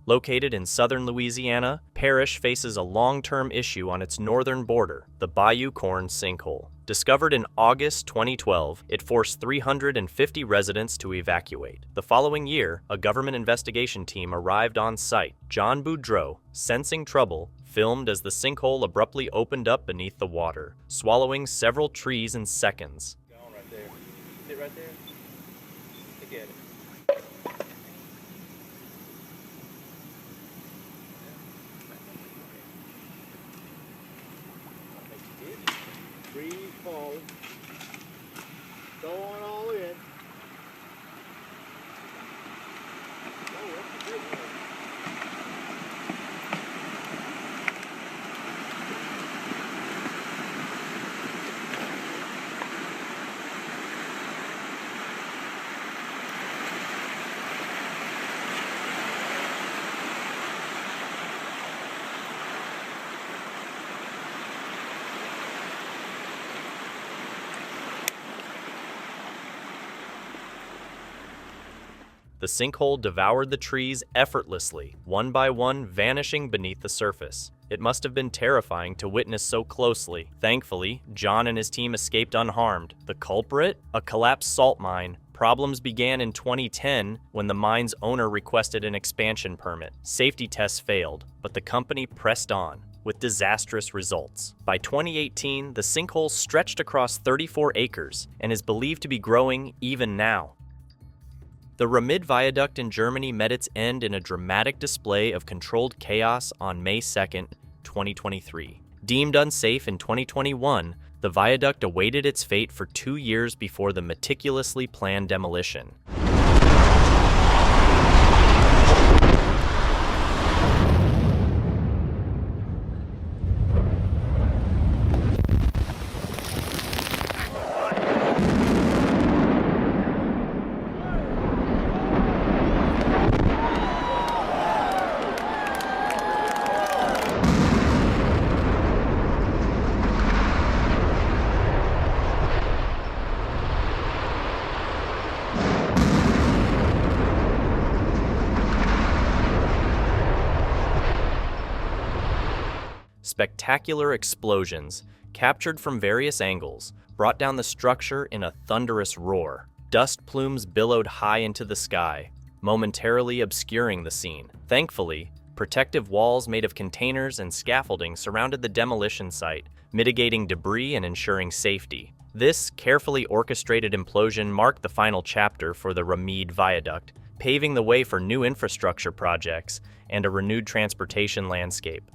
Located in southern Louisiana, Parrish faces a long-term issue on its northern border, the Bayou Corn sinkhole. Discovered in August 2012, it forced 350 residents to evacuate. The following year, a government investigation team arrived on site. John Boudreau, sensing trouble, filmed as the sinkhole abruptly opened up beneath the water, swallowing several trees in seconds. Go on right there. Sit right there. Look at it. Breathe forward. Go on all in. Oh, that's a big one. The sinkhole devoured the trees effortlessly, one by one vanishing beneath the surface. It must have been terrifying to witness so closely. Thankfully, John and his team escaped unharmed. The culprit? A collapsed salt mine. Problems began in 2010 when the mine's owner requested an expansion permit. Safety tests failed, but the company pressed on, with disastrous results. By 2018, the sinkhole stretched across 34 acres and is believed to be growing even now. The Ramid Viaduct in Germany met its end in a dramatic display of controlled chaos on May 2, 2023. Deemed unsafe in 2021, the viaduct awaited its fate for 2 years before the meticulously planned demolition. Spectacular explosions, captured from various angles, brought down the structure in a thunderous roar. Dust plumes billowed high into the sky, momentarily obscuring the scene. Thankfully, protective walls made of containers and scaffolding surrounded the demolition site, mitigating debris and ensuring safety. This carefully orchestrated implosion marked the final chapter for the Ramid Viaduct, paving the way for new infrastructure projects and a renewed transportation landscape.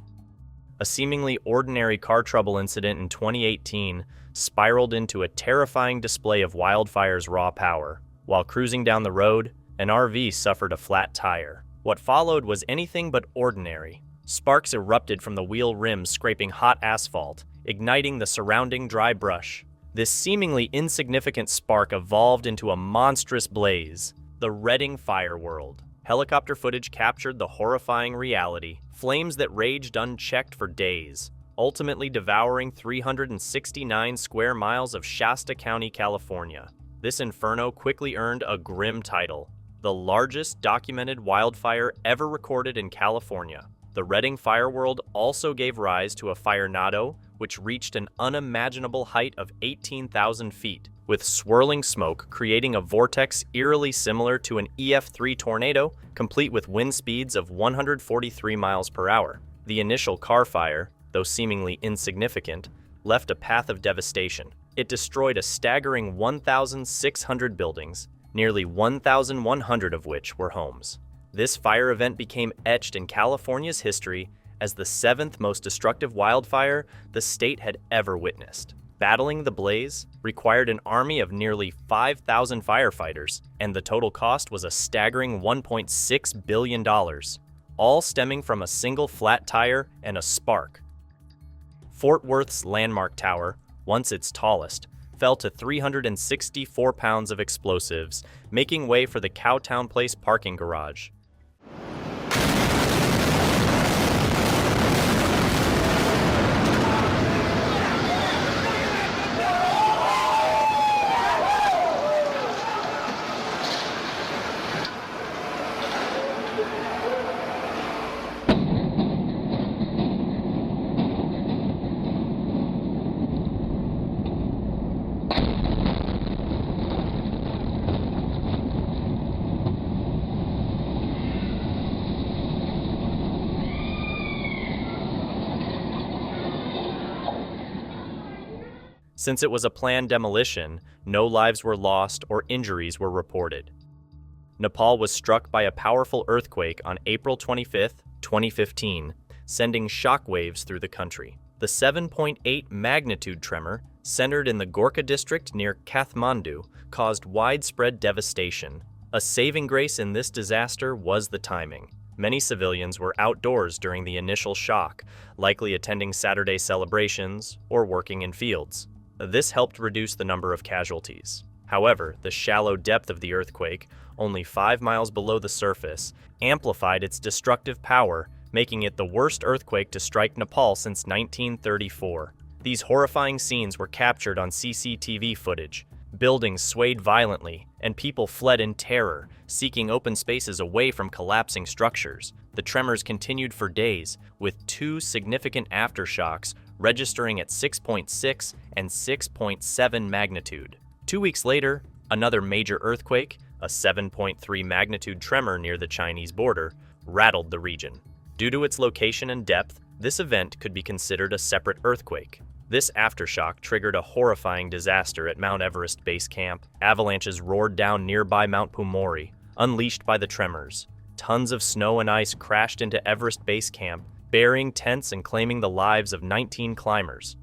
A seemingly ordinary car trouble incident in 2018 spiraled into a terrifying display of wildfire's raw power. While cruising down the road, an RV suffered a flat tire. What followed was anything but ordinary. Sparks erupted from the wheel rims, scraping hot asphalt, igniting the surrounding dry brush. This seemingly insignificant spark evolved into a monstrous blaze, the Redding Fire World. Helicopter footage captured the horrifying reality. Flames that raged unchecked for days, ultimately devouring 369 square miles of Shasta County, California. This inferno quickly earned a grim title, the largest documented wildfire ever recorded in California. The Redding Fire World also gave rise to a firenado, which reached an unimaginable height of 18,000 feet, with swirling smoke creating a vortex eerily similar to an EF3 tornado, complete with wind speeds of 143 miles per hour. The initial car fire, though seemingly insignificant, left a path of devastation. It destroyed a staggering 1,600 buildings, nearly 1,100 of which were homes. This fire event became etched in California's history as the 7th most destructive wildfire the state had ever witnessed. Battling the blaze required an army of nearly 5,000 firefighters, and the total cost was a staggering $1.6 billion, all stemming from a single flat tire and a spark. Fort Worth's Landmark Tower, once its tallest, fell to 364 pounds of explosives, making way for the Cowtown Place parking garage. Since it was a planned demolition, no lives were lost or injuries were reported. Nepal was struck by a powerful earthquake on April 25, 2015, sending shockwaves through the country. The 7.8 magnitude tremor, centered in the Gorkha district near Kathmandu, caused widespread devastation. A saving grace in this disaster was the timing. Many civilians were outdoors during the initial shock, likely attending Saturday celebrations or working in fields. This helped reduce the number of casualties. However, the shallow depth of the earthquake, only 5 miles below the surface, amplified its destructive power, making it the worst earthquake to strike Nepal since 1934. These horrifying scenes were captured on CCTV footage. Buildings swayed violently, and people fled in terror, seeking open spaces away from collapsing structures. The tremors continued for days, with 2 significant aftershocks registering at 6.6 and 6.7 magnitude. 2 weeks later, another major earthquake, a 7.3 magnitude tremor near the Chinese border, rattled the region. Due to its location and depth, this event could be considered a separate earthquake. This aftershock triggered a horrifying disaster at Mount Everest Base Camp. Avalanches roared down nearby Mount Pumori, unleashed by the tremors. Tons of snow and ice crashed into Everest Base Camp, burying tents and claiming the lives of 19 climbers.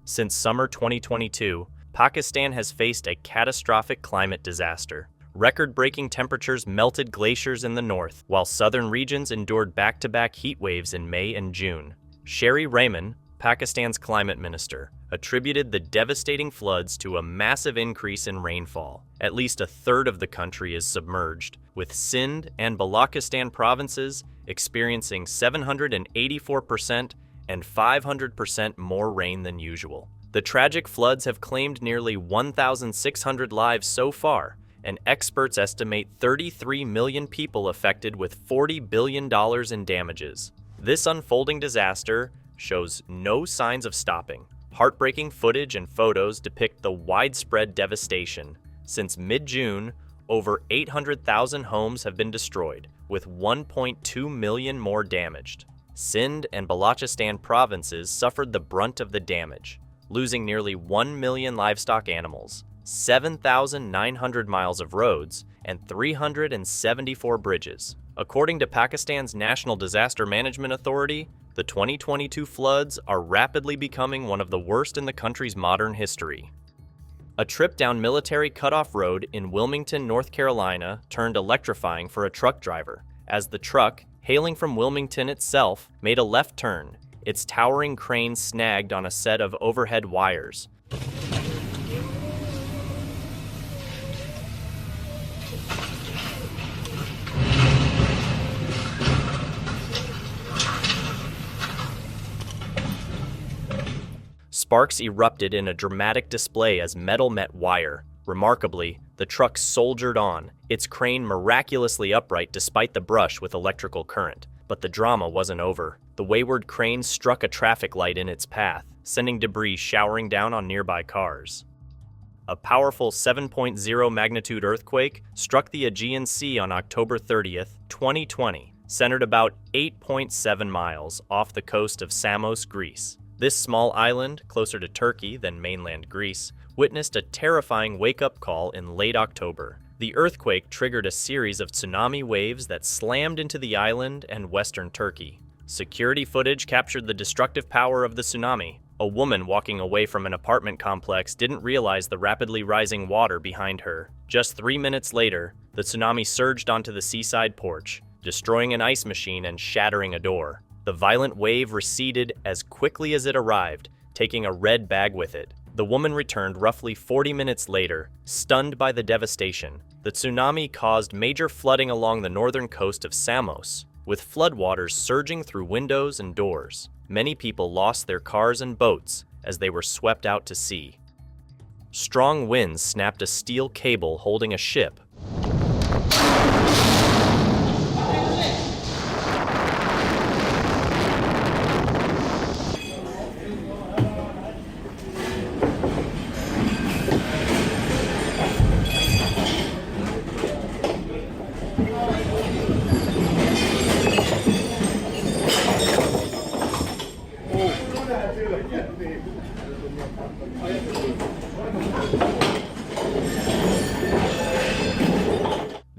Since summer 2022, Pakistan has faced a catastrophic climate disaster. Record-breaking temperatures melted glaciers in the north, while southern regions endured back-to-back heat waves in May and June. Sherry Rehman, Pakistan's climate minister, attributed the devastating floods to a massive increase in rainfall. At least a third of the country is submerged, with Sindh and Balochistan provinces experiencing 784% and 500% more rain than usual. The tragic floods have claimed nearly 1,600 lives so far, and experts estimate 33 million people affected with $40 billion in damages. This unfolding disaster shows no signs of stopping. Heartbreaking footage and photos depict the widespread devastation. Since mid-June, over 800,000 homes have been destroyed, with 1.2 million more damaged. Sindh and Balochistan provinces suffered the brunt of the damage, losing nearly 1 million livestock animals, 7,900 miles of roads, and 374 bridges. According to Pakistan's National Disaster Management Authority, the 2022 floods are rapidly becoming one of the worst in the country's modern history. A trip down Military Cutoff Road in Wilmington, North Carolina, turned electrifying for a truck driver, as the truck, hailing from Wilmington itself, made a left turn, its towering crane snagged on a set of overhead wires. Sparks erupted in a dramatic display as metal met wire. Remarkably, the truck soldiered on, its crane miraculously upright despite the brush with electrical current. But the drama wasn't over. The wayward crane struck a traffic light in its path, sending debris showering down on nearby cars. A powerful 7.0 magnitude earthquake struck the Aegean Sea on October 30th, 2020, centered about 8.7 miles off the coast of Samos, Greece. This small island, closer to Turkey than mainland Greece, witnessed a terrifying wake-up call in late October. The earthquake triggered a series of tsunami waves that slammed into the island and western Turkey. Security footage captured the destructive power of the tsunami. A woman walking away from an apartment complex didn't realize the rapidly rising water behind her. Just 3 minutes later, the tsunami surged onto the seaside porch, destroying an ice machine and shattering a door. The violent wave receded as quickly as it arrived, taking a red bag with it. The woman returned roughly 40 minutes later, stunned by the devastation. The tsunami caused major flooding along the northern coast of Samos, with floodwaters surging through windows and doors. Many people lost their cars and boats as they were swept out to sea. Strong winds snapped a steel cable holding a ship.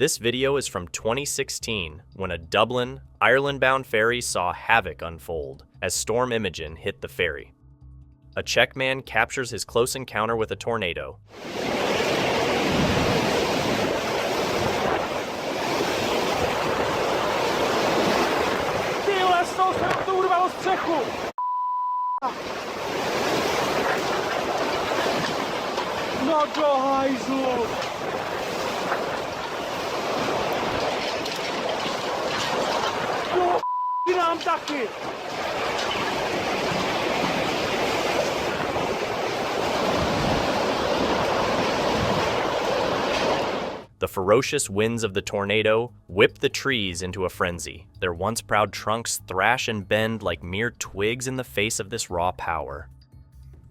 This video is from 2016, when a Dublin, Ireland-bound ferry saw havoc unfold as Storm Imogen hit the ferry. A Czech man captures his close encounter with a tornado. No do hajzlu! Do nám taky! The ferocious winds of the tornado whip the trees into a frenzy. Their once proud trunks thrash and bend like mere twigs in the face of this raw power.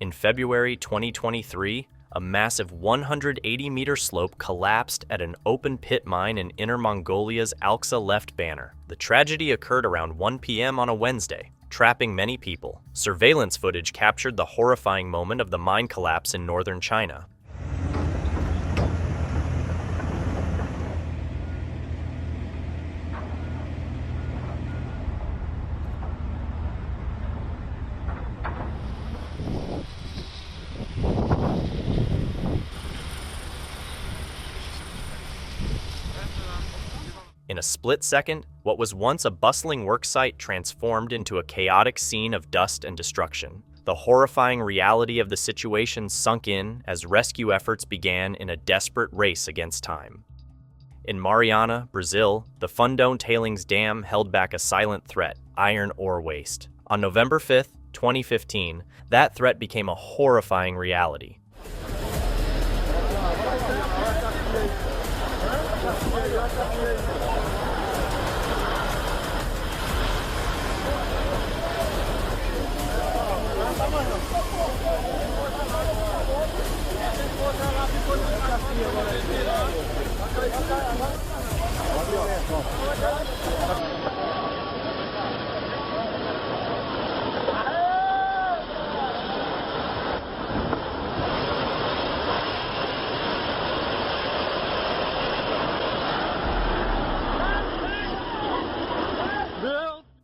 In February 2023, a massive 180-meter slope collapsed at an open pit mine in Inner Mongolia's Alxa left banner. The tragedy occurred around 1 p.m. on a Wednesday, trapping many people. Surveillance footage captured the horrifying moment of the mine collapse in northern China. In a split second, what was once a bustling worksite transformed into a chaotic scene of dust and destruction. The horrifying reality of the situation sunk in as rescue efforts began in a desperate race against time. In Mariana, Brazil, the Fundão tailings dam held back a silent threat: iron ore waste. On November 5, 2015, that threat became a horrifying reality.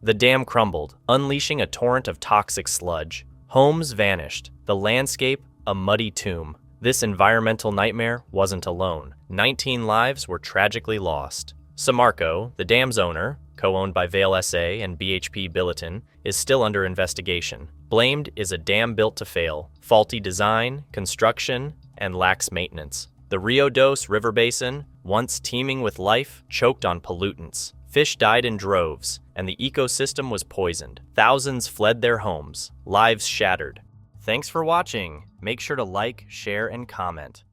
The dam crumbled, unleashing a torrent of toxic sludge. Homes vanished, the landscape a muddy tomb. This environmental nightmare wasn't alone. 19 lives were tragically lost. Samarco, the dam's owner, co-owned by Vale SA and BHP Billiton, is still under investigation. Blamed is a dam built to fail, faulty design, construction, and lax maintenance. The Rio Doce River Basin, once teeming with life, choked on pollutants. Fish died in droves, and the ecosystem was poisoned. Thousands fled their homes, lives shattered. Thanks for watching. Make sure to like, share, and comment.